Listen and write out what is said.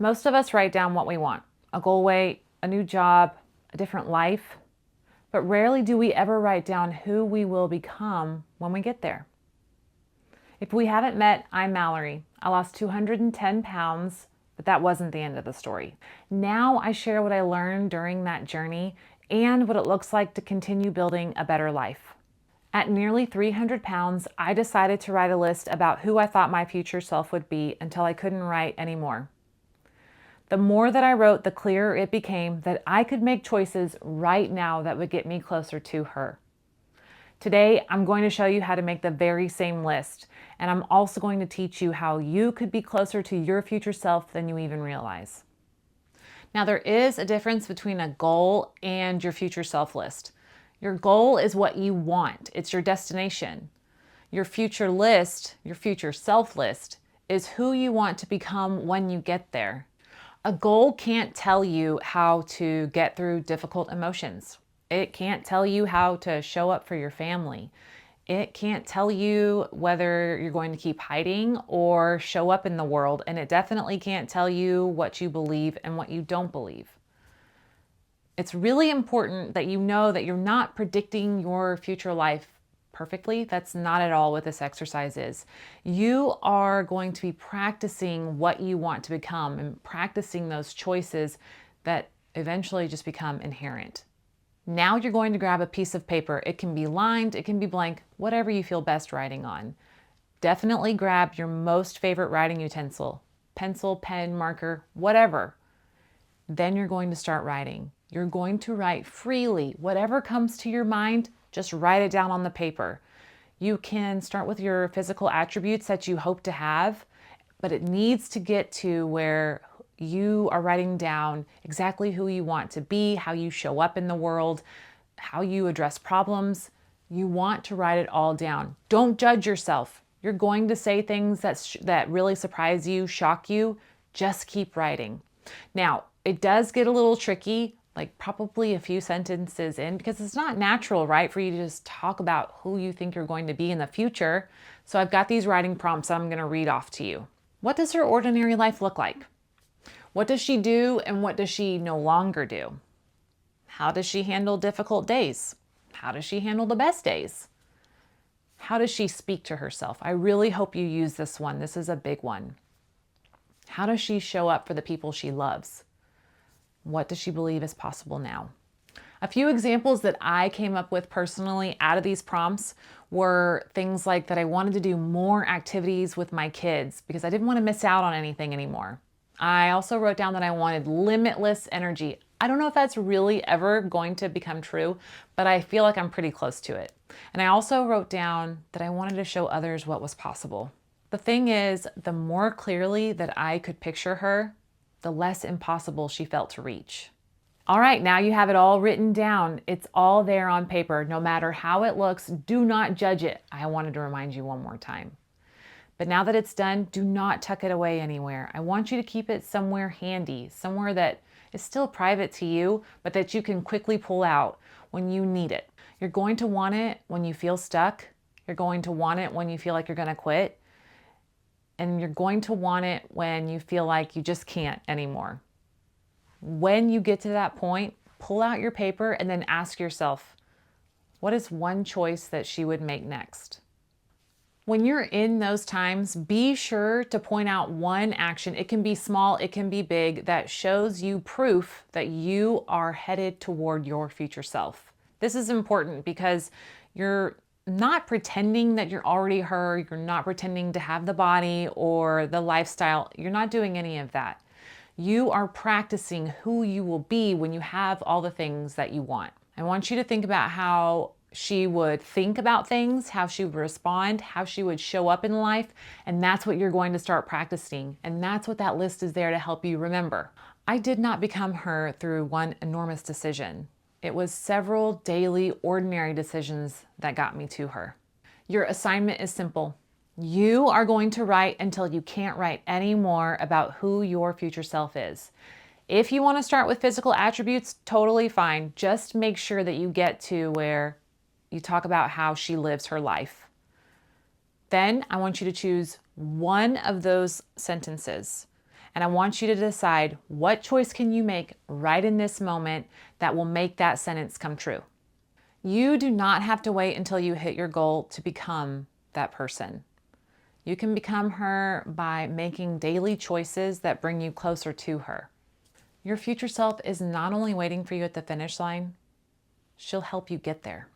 Most of us write down what we want: a goal weight, a new job, a different life. But rarely do we ever write down who we will become when we get there. If we haven't met, I'm Mallory. I lost 210 pounds, but that wasn't the end of the story. Now I share what I learned during that journey and what it looks like to continue building a better life. At nearly 300 pounds, I decided to write a list about who I thought my future self would be until I couldn't write anymore. The more that I wrote, the clearer it became that I could make choices right now that would get me closer to her. Today, I'm going to show you how to make the very same list, and I'm also going to teach you how you could be closer to your future self than you even realize. Now, there is a difference between a goal and your future self list. Your goal is what you want. It's your destination. Your future list, your future self list, is who you want to become when you get there. A goal can't tell you how to get through difficult emotions. It can't tell you how to show up for your family. It can't tell you whether you're going to keep hiding or show up in the world. And it definitely can't tell you what you believe and what you don't believe. It's really important that you know that you're not predicting your future life perfectly. That's not at all what this exercise is. You are going to be practicing what you want to become and practicing those choices that eventually just become inherent. Now you're going to grab a piece of paper. It can be lined, it can be blank, whatever you feel best writing on. Definitely grab your most favorite writing utensil, pencil, pen, marker, whatever. Then you're going to start writing. You're going to write freely. Whatever comes to your mind, just write it down on the paper. You can start with your physical attributes that you hope to have, but it needs to get to where you are writing down exactly who you want to be, how you show up in the world, how you address problems. You want to write it all down. Don't judge yourself. You're going to say things that really surprise you, shock you. Just keep writing. Now, it does get a little tricky, like probably a few sentences in, because it's not natural, right, for you to just talk about who you think you're going to be in the future. So I've got these writing prompts I'm going to read off to you. What does her ordinary life look like? What does she do and what does she no longer do? How does she handle difficult days? How does she handle the best days? How does she speak to herself? I really hope you use this one. This is a big one. How does she show up for the people she loves? What does she believe is possible now? A few examples that I came up with personally out of these prompts were things like that I wanted to do more activities with my kids because I didn't want to miss out on anything anymore. I also wrote down that I wanted limitless energy. I don't know if that's really ever going to become true, but I feel like I'm pretty close to it. And I also wrote down that I wanted to show others what was possible. The thing is, the more clearly that I could picture her, the less impossible she felt to reach. All right, now you have it all written down. It's all there on paper. No matter how it looks, do not judge it. I wanted to remind you one more time. But now that it's done, do not tuck it away anywhere. I want you to keep it somewhere handy, somewhere that is still private to you, but that you can quickly pull out when you need it. You're going to want it when you feel stuck. You're going to want it when you feel like you're going to quit. And you're going to want it when you feel like you just can't anymore. When you get to that point, pull out your paper and then ask yourself, what is one choice that she would make next? When you're in those times, be sure to point out one action. It can be small, it can be big, that shows you proof that you are headed toward your future self. This is important because you're not pretending that you're already her. You're not pretending to have the body or the lifestyle. You're not doing any of that. You are practicing who you will be when you have all the things that you want. I want you to think about how she would think about things, how she would respond, how she would show up in life, and that's what you're going to start practicing. And that's what that list is there to help you remember. I did not become her through one enormous decision. It was several daily, ordinary decisions that got me to her. Your assignment is simple. You are going to write until you can't write anymore about who your future self is. If you want to start with physical attributes, totally fine. Just make sure that you get to where you talk about how she lives her life. Then I want you to choose one of those sentences And I want you to decide, what choice can you make right in this moment that will make that sentence come true? You do not have to wait until you hit your goal to become that person. You can become her by making daily choices that bring you closer to her. Your future self is not only waiting for you at the finish line, she'll help you get there.